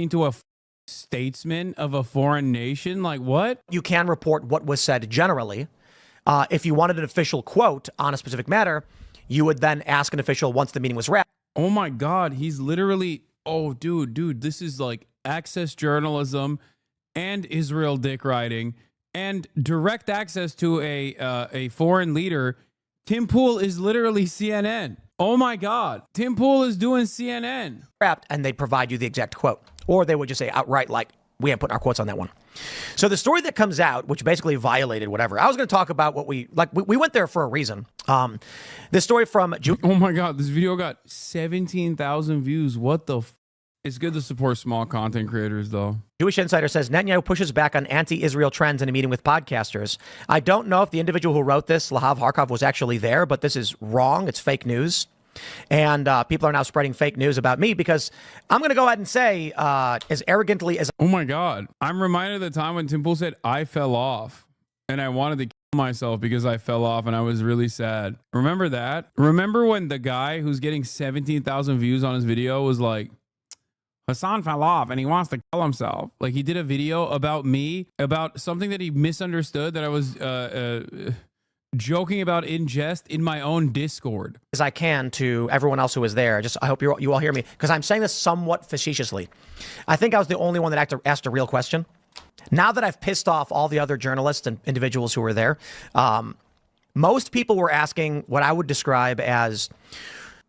into a statesman of a foreign nation? Like what? You can report what was said generally. If you wanted an official quote on a specific matter, you would then ask an official once the meeting was wrapped. Oh my God, he's literally, oh dude, this is like access journalism and Israel dick riding and direct access to a foreign leader. Tim Pool is literally CNN. Oh my God, Tim Pool is doing CNN. And they'd provide you the exact quote. Or they would just say outright, like, we ain't putting our quotes on that one. So the story that comes out, which basically violated whatever, I was going to talk about what we went there for a reason. This story from... Oh my God, this video got 17,000 views. What the It's good to support small content creators, though. Jewish Insider says Netanyahu pushes back on anti-Israel trends in a meeting with podcasters. I don't know if the individual who wrote this, Lahav Harkov, was actually there, but this is wrong. It's fake news. And people are now spreading fake news about me because I'm going to go ahead and say as arrogantly as... Oh my God. I'm reminded of the time when Tim Pool said, I fell off and I wanted to kill myself because I fell off and I was really sad. Remember that? Remember when the guy who's getting 17,000 views on his video was like, Hassan fell off and he wants to kill himself. Like he did a video about me, about something that he misunderstood that I was joking about in jest in my own Discord. As I can to everyone else who was there. I hope you all hear me because I'm saying this somewhat facetiously. I think I was the only one that asked a real question. Now that I've pissed off all the other journalists and individuals who were there, most people were asking what I would describe as,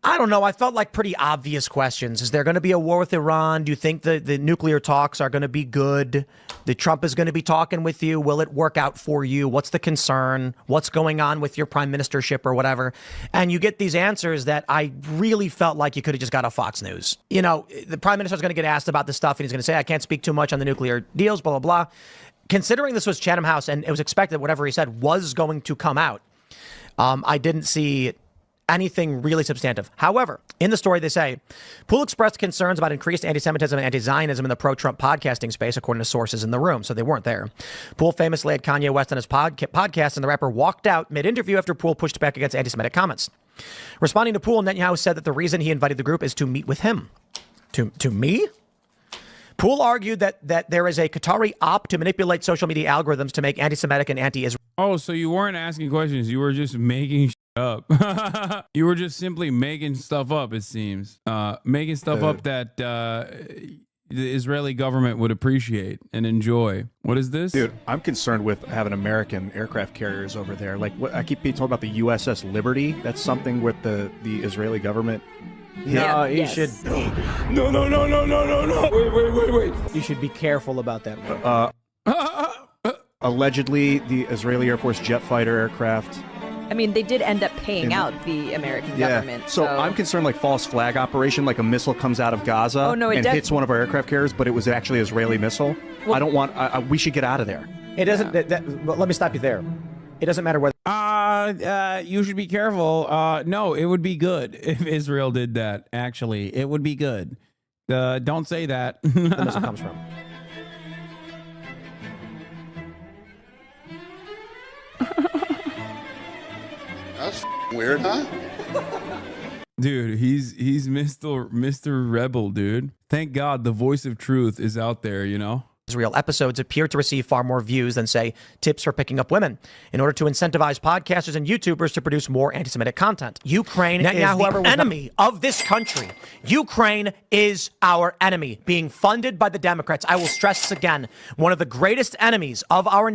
I don't know, I felt like pretty obvious questions. Is there going to be a war with Iran? Do you think the nuclear talks are going to be good? The Trump is going to be talking with you. Will it work out for you? What's the concern? What's going on with your prime ministership or whatever? And you get these answers that I really felt like you could have just got a Fox News. You know, the prime minister is going to get asked about this stuff and he's going to say, I can't speak too much on the nuclear deals, blah, blah, blah. Considering this was Chatham House and it was expected whatever he said was going to come out, I didn't see anything really substantive. However, in the story, they say Pool expressed concerns about increased anti-Semitism and anti-Zionism in the pro-Trump podcasting space, according to sources in the room. So they weren't there. Pool famously had Kanye West on his podcast, and the rapper walked out mid-interview after Pool pushed back against anti-Semitic comments. Responding to Pool, Netanyahu said that the reason he invited the group is to meet with him. To me? Pool argued that there is a Qatari op to manipulate social media algorithms to make anti-Semitic and anti-Israel. Oh, so you weren't asking questions. You were just making up. You were just simply making stuff up, it seems. Making stuff up that the Israeli government would appreciate and enjoy. What is this? Dude, I'm concerned with having American aircraft carriers over there. Like, what I keep being told about the USS Liberty. That's something with the Israeli government. No, you should. No. Wait. You should be careful about that one. Allegedly, the Israeli Air Force jet fighter aircraft. I mean, they did end up paying out the American government. So I'm concerned, like false flag operation, like a missile comes out of Gaza and hits one of our aircraft carriers, but it was actually an Israeli missile. Well, I don't want. We should get out of there. It doesn't. But let me stop you there. It doesn't matter whether. You should be careful. No, it would be good if Israel did that. Actually, it would be good. Don't say that. The missile comes from. That's weird, huh? Dude, he's Mr. Rebel, dude. Thank God the voice of truth is out there, you know? Israel episodes appear to receive far more views than, say, tips for picking up women in order to incentivize podcasters and YouTubers to produce more anti-Semitic content. Ukraine is the enemy of this country. Ukraine is our enemy, being funded by the Democrats. I will stress this again. One of the greatest enemies of our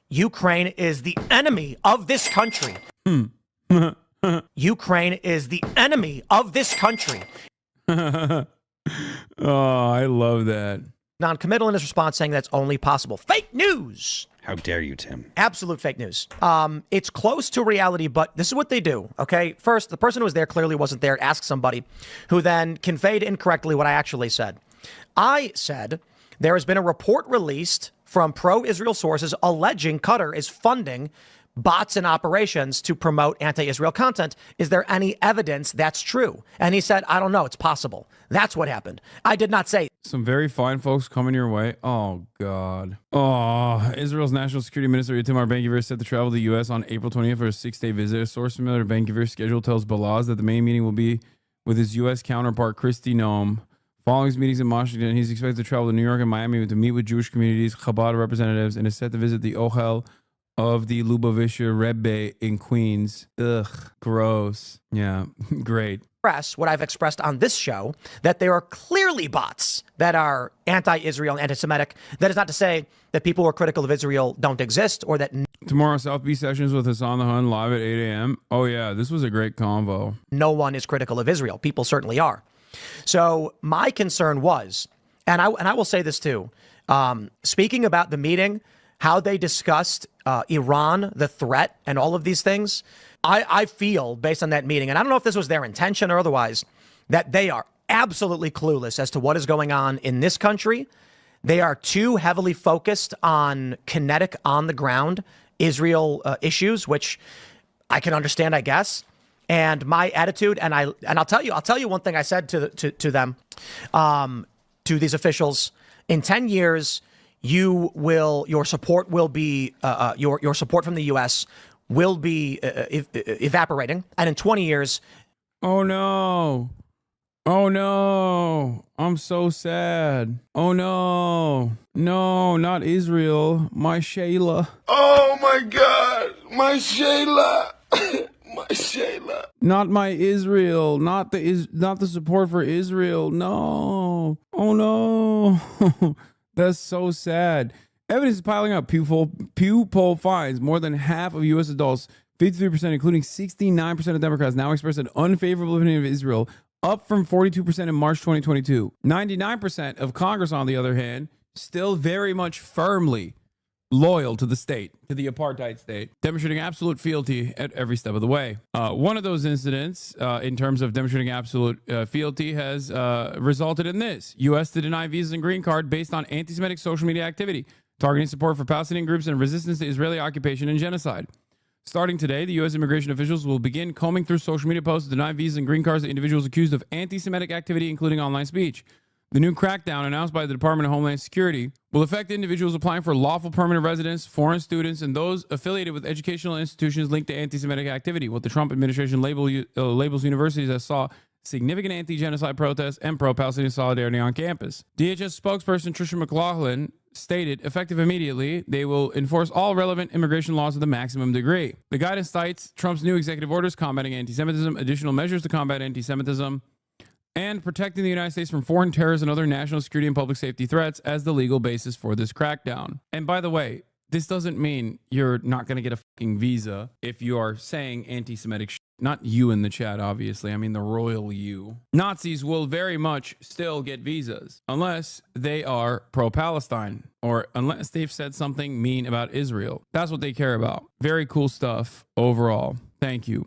Ukraine is the enemy of this country. Ukraine is the enemy of this country. Oh, I love that. Non-committal in his response, saying that's only possible. Fake news. How dare you, Tim? Absolute fake news. It's close to reality, but this is what they do. Okay. First, the person who was there clearly wasn't there. Ask somebody who then conveyed incorrectly what I actually said. I said there has been a report released from pro-Israel sources alleging Qatar is funding bots and operations to promote anti-Israel content. Is there any evidence that's true? And he said, I don't know. It's possible. That's what happened. I did not say. Some very fine folks coming your way. Oh, God. Oh, Israel's National Security Minister Itamar Ben-Gvir set to travel to the U.S. on April 20th for a 6-day visit. A source familiar to Ben-Gvir's schedule tells Balaz that the main meeting will be with his U.S. counterpart, Kristi Noem, Following his meetings in Washington, he's expected to travel to New York and Miami to meet with Jewish communities, Chabad representatives, and is set to visit the Ohel of the Lubavitcher Rebbe in Queens. Ugh, gross. Yeah, great. What I've expressed on this show, that there are clearly bots that are anti-Israel and anti-Semitic. That is not to say that people who are critical of Israel don't exist, or that Tomorrow, South Beach Sessions with Hassan the Hun live at 8 a.m. Oh yeah, this was a great convo. No one is critical of Israel. People certainly are. So my concern was, and I will say this too, speaking about the meeting, how they discussed Iran, the threat, and all of these things, I feel, based on that meeting, and I don't know if this was their intention or otherwise, that they are absolutely clueless as to what is going on in this country. They are too heavily focused on kinetic, on-the-ground Israel issues, which I can understand, I guess. And my attitude, and I'll tell you one thing I said to them, to these officials: in 10 years, your support will be your support from the U.S. will be evaporating, and in 20 years, oh no, I'm so sad. Oh no, not Israel, my Shayla. Oh my God, my Shayla. My Shayla. Not my Israel, not the support for Israel. No. Oh no. That's so sad. Evidence is piling up. Pew poll finds more than half of U.S. adults, 53%, including 69% of Democrats, now express an unfavorable opinion of Israel, up from 42% in March 2022. 99% of Congress, on the other hand, still very much firmly loyal to the state, to the apartheid state, demonstrating absolute fealty at every step of the way. One of those incidents, in terms of demonstrating absolute fealty, has resulted in this: U.S. to deny visas and green card based on anti-Semitic social media activity, targeting support for Palestinian groups and resistance to Israeli occupation and genocide. Starting today, the U.S. immigration officials will begin combing through social media posts to deny visas and green cards to individuals accused of anti-Semitic activity, including online speech. The new crackdown, announced by the Department of Homeland Security, will affect individuals applying for lawful permanent residence, foreign students, and those affiliated with educational institutions linked to anti-Semitic activity, what the Trump administration labels universities as saw significant anti-genocide protests and pro-Palestinian solidarity on campus. DHS spokesperson Tricia McLaughlin stated, effective immediately, they will enforce all relevant immigration laws to the maximum degree. The guidance cites Trump's new executive orders combating anti-Semitism, additional measures to combat anti-Semitism, and protecting the United States from foreign terrorists and other national security and public safety threats as the legal basis for this crackdown. And by the way, this doesn't mean you're not going to get a fucking visa if you are saying anti-Semitic shit. Not you in the chat, obviously. I mean the royal you. Nazis will very much still get visas unless they are pro-Palestine or unless they've said something mean about Israel. That's what they care about. Very cool stuff overall. Thank you.